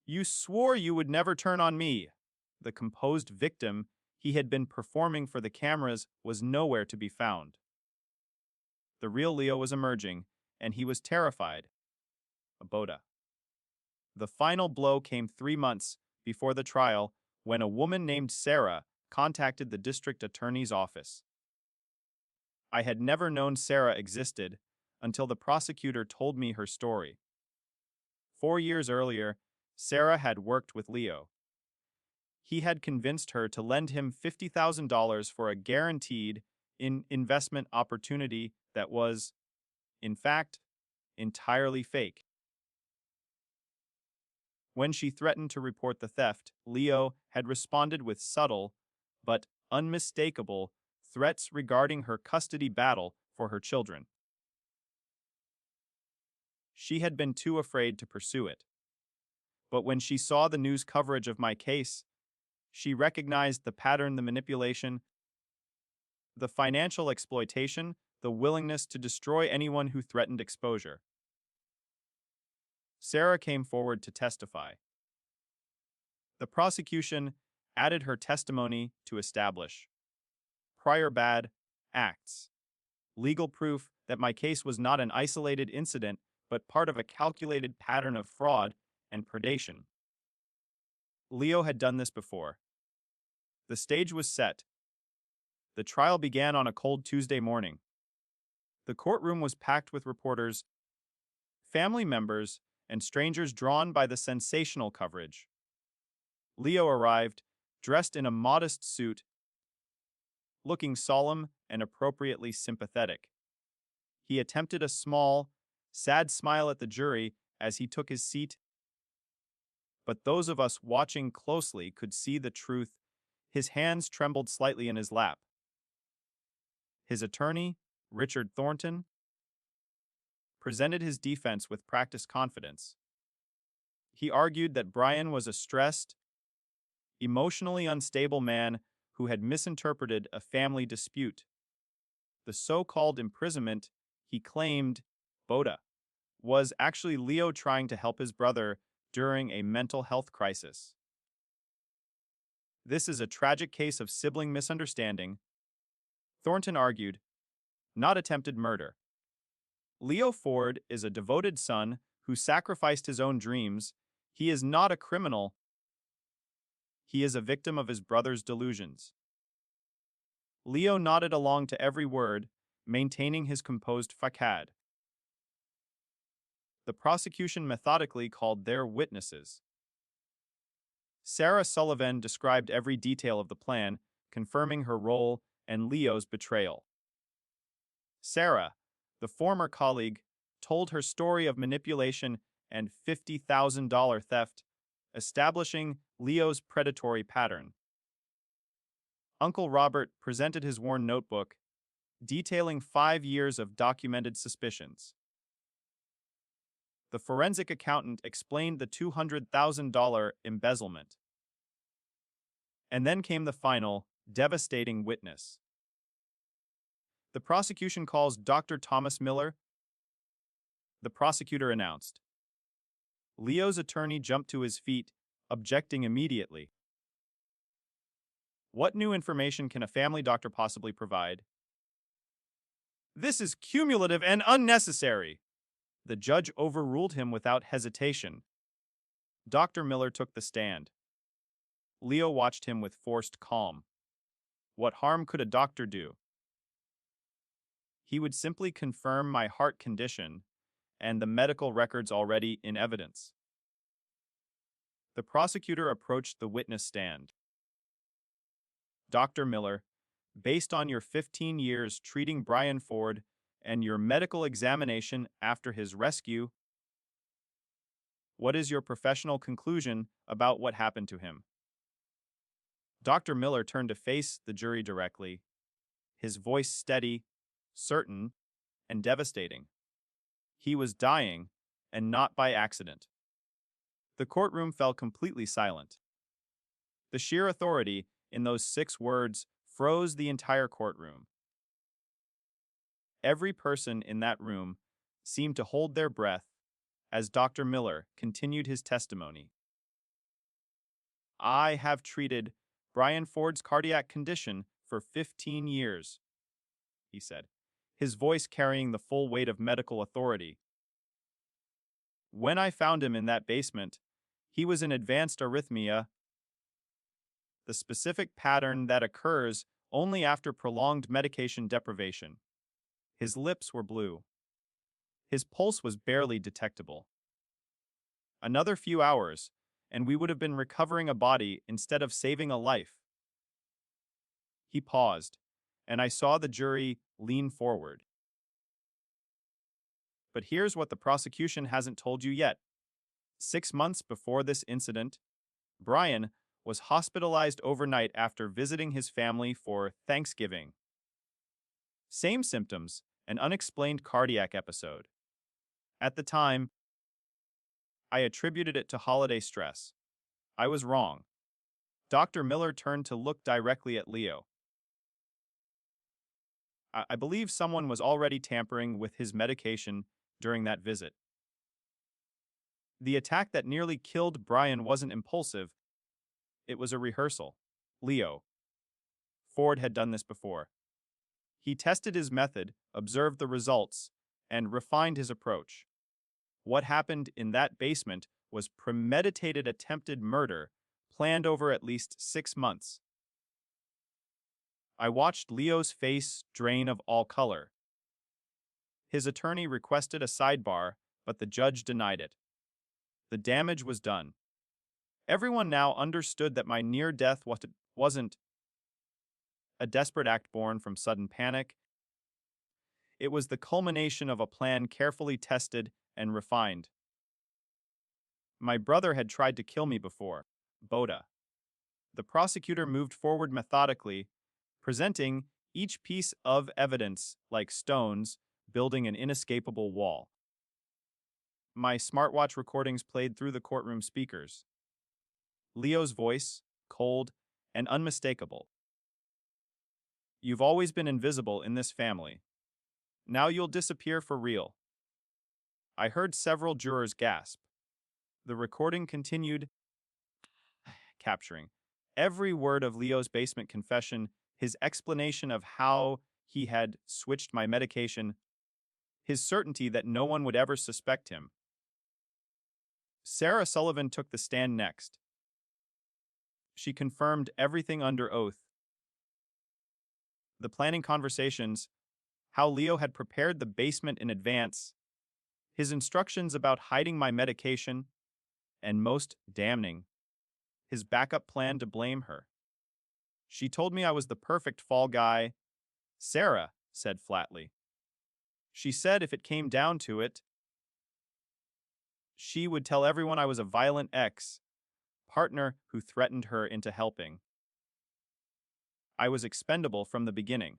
You swore you would never turn on me." The composed victim he had been performing for the cameras was nowhere to be found. The real Leo was emerging, and he was terrified. Boda. The final blow came 3 months before the trial when a woman named Sarah contacted the district attorney's office. I had never known Sarah existed until the prosecutor told me her story. 4 years earlier, Sarah had worked with Leo. He had convinced her to lend him $50,000 for a guaranteed investment opportunity that was, in fact, entirely fake. When she threatened to report the theft, Leo had responded with subtle but unmistakable threats regarding her custody battle for her children. She had been too afraid to pursue it. But when she saw the news coverage of my case, she recognized the pattern, the manipulation, the financial exploitation, the willingness to destroy anyone who threatened exposure. Sarah came forward to testify. The prosecution added her testimony to establish prior bad acts, legal proof that my case was not an isolated incident but part of a calculated pattern of fraud and predation. Leo had done this before. The stage was set. The trial began on a cold Tuesday morning. The courtroom was packed with reporters, family members, and strangers drawn by the sensational coverage. Leo arrived, dressed in a modest suit, looking solemn and appropriately sympathetic. He attempted a small, sad smile at the jury as he took his seat, but those of us watching closely could see the truth. His hands trembled slightly in his lap. His attorney, Richard Thornton, presented his defense with practiced confidence. He argued that Brian was a stressed, emotionally unstable man who had misinterpreted a family dispute. The so-called imprisonment, he claimed, Boda, was actually Leo trying to help his brother during a mental health crisis. This is a tragic case of sibling misunderstanding, Thornton argued, not attempted murder. Leo Ford is a devoted son who sacrificed his own dreams. He is not a criminal. He is a victim of his brother's delusions. Leo nodded along to every word, maintaining his composed facade. The prosecution methodically called their witnesses. Sarah Sullivan described every detail of the plan, confirming her role and Leo's betrayal. Sarah, the former colleague, told her story of manipulation and $50,000 theft, establishing Leo's predatory pattern. Uncle Robert presented his worn notebook, detailing 5 years of documented suspicions. The forensic accountant explained the $200,000 embezzlement. And then came the final, devastating witness. The prosecution calls Dr. Thomas Miller, the prosecutor announced. Leo's attorney jumped to his feet, objecting immediately. What new information can a family doctor possibly provide? This is cumulative and unnecessary. The judge overruled him without hesitation. Dr. Miller took the stand. Leo watched him with forced calm. What harm could a doctor do? He would simply confirm my heart condition and the medical records already in evidence. The prosecutor approached the witness stand. Dr. Miller, based on your 15 years treating Brian Ford and your medical examination after his rescue, what is your professional conclusion about what happened to him? Dr. Miller turned to face the jury directly, his voice steady, certain, and devastating. He was dying, and not by accident. The courtroom fell completely silent. The sheer authority in those 6 words froze the entire courtroom. Every person in that room seemed to hold their breath as Dr. Miller continued his testimony. I have treated Brian Ford's cardiac condition for 15 years, he said, his voice carrying the full weight of medical authority. When I found him in that basement, he was in advanced arrhythmia, the specific pattern that occurs only after prolonged medication deprivation. His lips were blue. His pulse was barely detectable. Another few hours, and we would have been recovering a body instead of saving a life. He paused, and I saw the jury lean forward. But here's what the prosecution hasn't told you yet. 6 months before this incident, Brian was hospitalized overnight after visiting his family for Thanksgiving. Same symptoms, an unexplained cardiac episode. At the time, I attributed it to holiday stress. I was wrong. Dr. Miller turned to look directly at Leo. I believe someone was already tampering with his medication during that visit. The attack that nearly killed Brian wasn't impulsive. It was a rehearsal. Leo. Ford had done this before. He tested his method, observed the results, and refined his approach. What happened in that basement was premeditated attempted murder, planned over at least 6 months. I watched Leo's face drain of all color. His attorney requested a sidebar, but the judge denied it. The damage was done. Everyone now understood that my near death wasn't a desperate act born from sudden panic. It was the culmination of a plan carefully tested and refined. My brother had tried to kill me before. Boda. The prosecutor moved forward methodically, presenting each piece of evidence like stones building an inescapable wall. My smartwatch recordings played through the courtroom speakers. Leo's voice, cold and unmistakable. You've always been invisible in this family. Now you'll disappear for real. I heard several jurors gasp. The recording continued, capturing every word of Leo's basement confession, his explanation of how he had switched my medication, his certainty that no one would ever suspect him. Sarah Sullivan took the stand next. She confirmed everything under oath. The planning conversations, how Leo had prepared the basement in advance, his instructions about hiding my medication, and most damning, his backup plan to blame her. She told me I was the perfect fall guy. Sarah said flatly. She said if it came down to it, She would tell everyone I was a violent ex-partner who threatened her into helping. I was expendable from the beginning.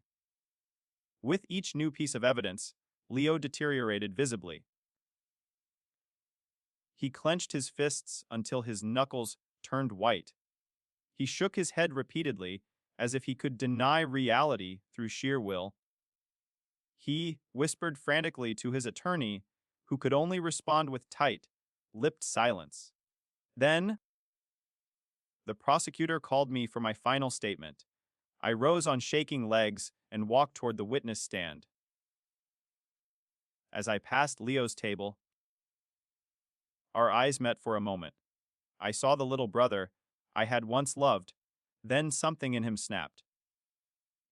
With each new piece of evidence, Leo deteriorated visibly. He clenched his fists until his knuckles turned white. He shook his head repeatedly, as if he could deny reality through sheer will. He whispered frantically to his attorney, who could only respond with tight-lipped silence. Then, the prosecutor called me for my final statement. I rose on shaking legs and walked toward the witness stand. As I passed Leo's table, our eyes met for a moment. I saw the little brother I had once loved. Then something in him snapped.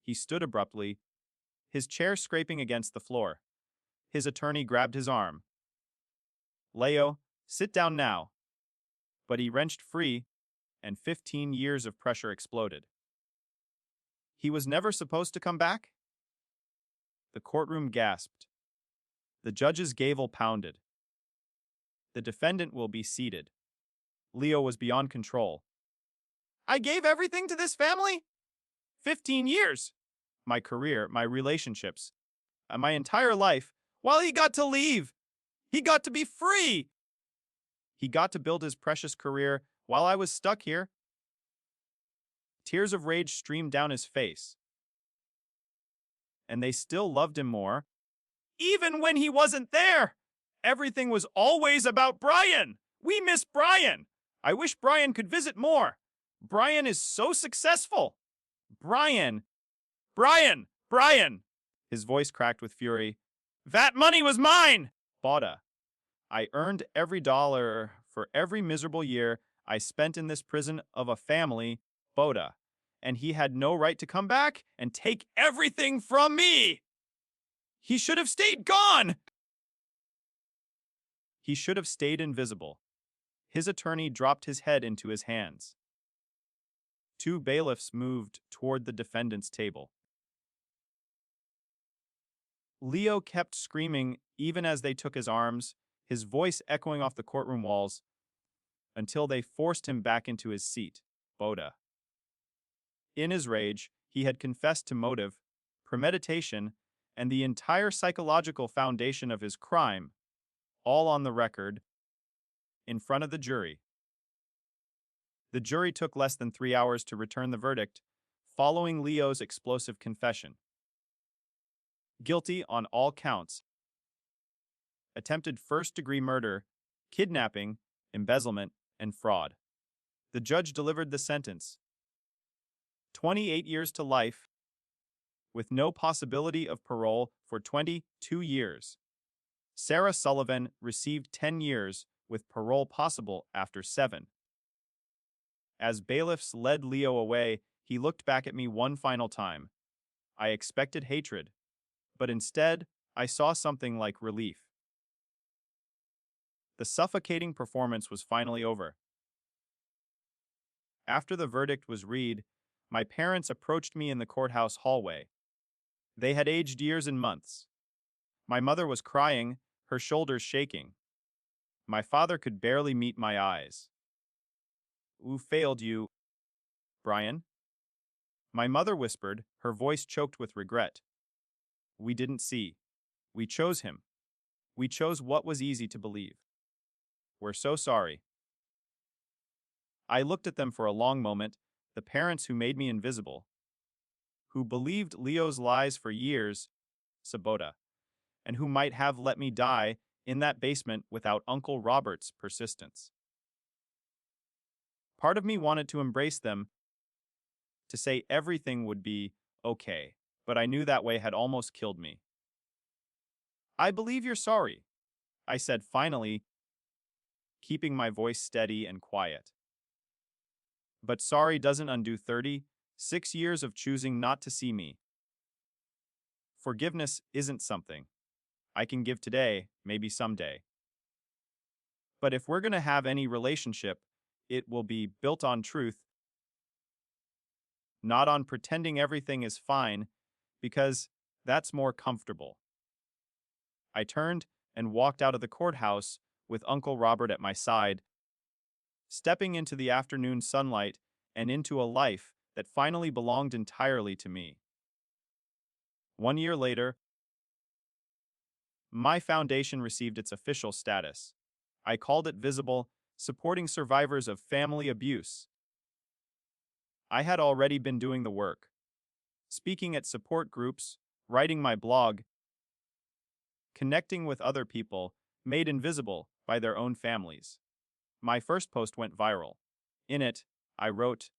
He stood abruptly, his chair scraping against the floor. His attorney grabbed his arm. Leo, sit down now. But he wrenched free, and 15 years of pressure exploded. He was never supposed to come back? The courtroom gasped. The judge's gavel pounded. The defendant will be seated. Leo was beyond control. I gave everything to this family? 15 years. My career, my relationships, my entire life, while he got to leave. He got to be free. He got to build his precious career while I was stuck here. Tears of rage streamed down his face. And they still loved him more, even when he wasn't there. Everything was always about Brian. We miss Brian. I wish Brian could visit more. Brian is so successful. Brian. Brian. His voice cracked with fury. That money was mine. Boda. I earned every dollar for every miserable year I spent in this prison of a family, Boda. And he had no right to come back and take everything from me. He should have stayed gone. He should have stayed invisible. His attorney dropped his head into his hands. Two bailiffs moved toward the defendant's table. Leo kept screaming even as they took his arms, his voice echoing off the courtroom walls, until they forced him back into his seat, Boda. In his rage, he had confessed to motive, premeditation, and the entire psychological foundation of his crime, all on the record, in front of the jury. The jury took less than 3 hours to return the verdict, following Leo's explosive confession. Guilty on all counts. Attempted first-degree murder, kidnapping, embezzlement, and fraud. The judge delivered the sentence. 28 years to life, with no possibility of parole for 22 years. Sarah Sullivan received 10 years, with parole possible after 7. As bailiffs led Leo away, he looked back at me one final time. I expected hatred, but instead, I saw something like relief. The suffocating performance was finally over. After the verdict was read, my parents approached me in the courthouse hallway. They had aged years and months. My mother was crying, her shoulders shaking. My father could barely meet my eyes. Who failed you, Brian? My mother whispered, her voice choked with regret. We didn't see. We chose him. We chose what was easy to believe. We're so sorry. I looked at them for a long moment, the parents who made me invisible, who believed Leo's lies for years, Sabota, and who might have let me die in that basement without Uncle Robert's persistence. Part of me wanted to embrace them, to say everything would be okay, but I knew that way had almost killed me. I believe you're sorry, I said finally, keeping my voice steady and quiet. But sorry doesn't undo 36 years of choosing not to see me. Forgiveness isn't something I can give today, maybe someday. But if we're going to have any relationship, it will be built on truth, not on pretending everything is fine, because that's more comfortable. I turned and walked out of the courthouse with Uncle Robert at my side, stepping into the afternoon sunlight and into a life that finally belonged entirely to me. 1 year later, my foundation received its official status. I called it Visible, supporting survivors of family abuse. I had already been doing the work, speaking at support groups, writing my blog, connecting with other people made invisible by their own families. My first post went viral. In it, I wrote,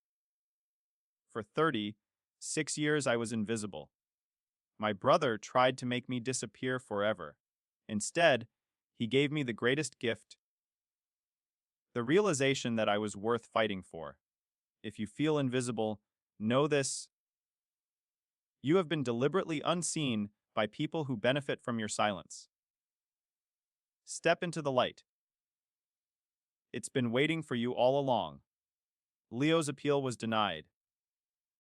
"For 36 years I was invisible. My brother tried to make me disappear forever. Instead, he gave me the greatest gift, the realization that I was worth fighting for. If you feel invisible, know this: you have been deliberately unseen by people who benefit from your silence. Step into the light. It's been waiting for you all along." Leo's appeal was denied.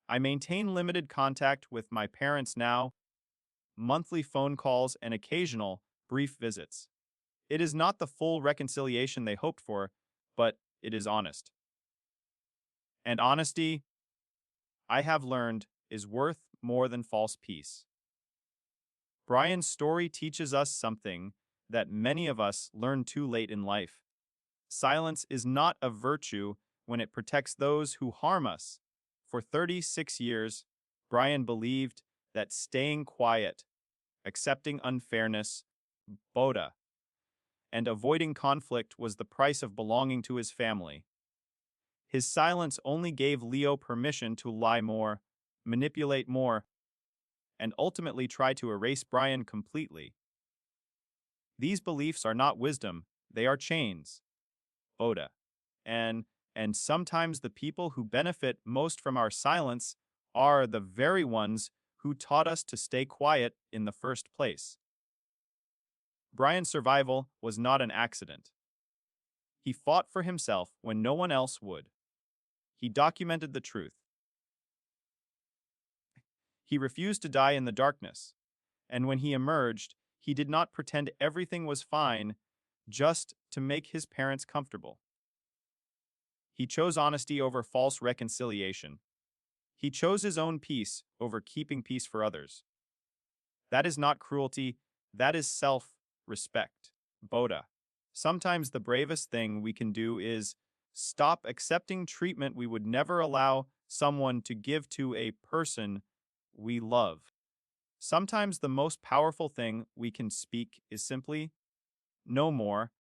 I maintain limited contact with my parents now, monthly phone calls and occasional, brief visits. It is not the full reconciliation they hoped for, but it is honest. And honesty, I have learned, is worth more than false peace. Brian's story teaches us something that many of us learn too late in life. Silence is not a virtue when it protects those who harm us. For 36 years, Brian believed that staying quiet, accepting unfairness, boda, and avoiding conflict was the price of belonging to his family. His silence only gave Leo permission to lie more, manipulate more, and ultimately try to erase Brian completely. These beliefs are not wisdom, they are chains. Boda. And sometimes the people who benefit most from our silence are the very ones who taught us to stay quiet in the first place. Brian's survival was not an accident. He fought for himself when no one else would. He documented the truth. He refused to die in the darkness, and when he emerged, he did not pretend everything was fine just to make his parents comfortable. He chose honesty over false reconciliation. He chose his own peace over keeping peace for others. That is not cruelty, that is self-respect. Boda. Sometimes the bravest thing we can do is stop accepting treatment we would never allow someone to give to a person we love. Sometimes the most powerful thing we can speak is simply, no more,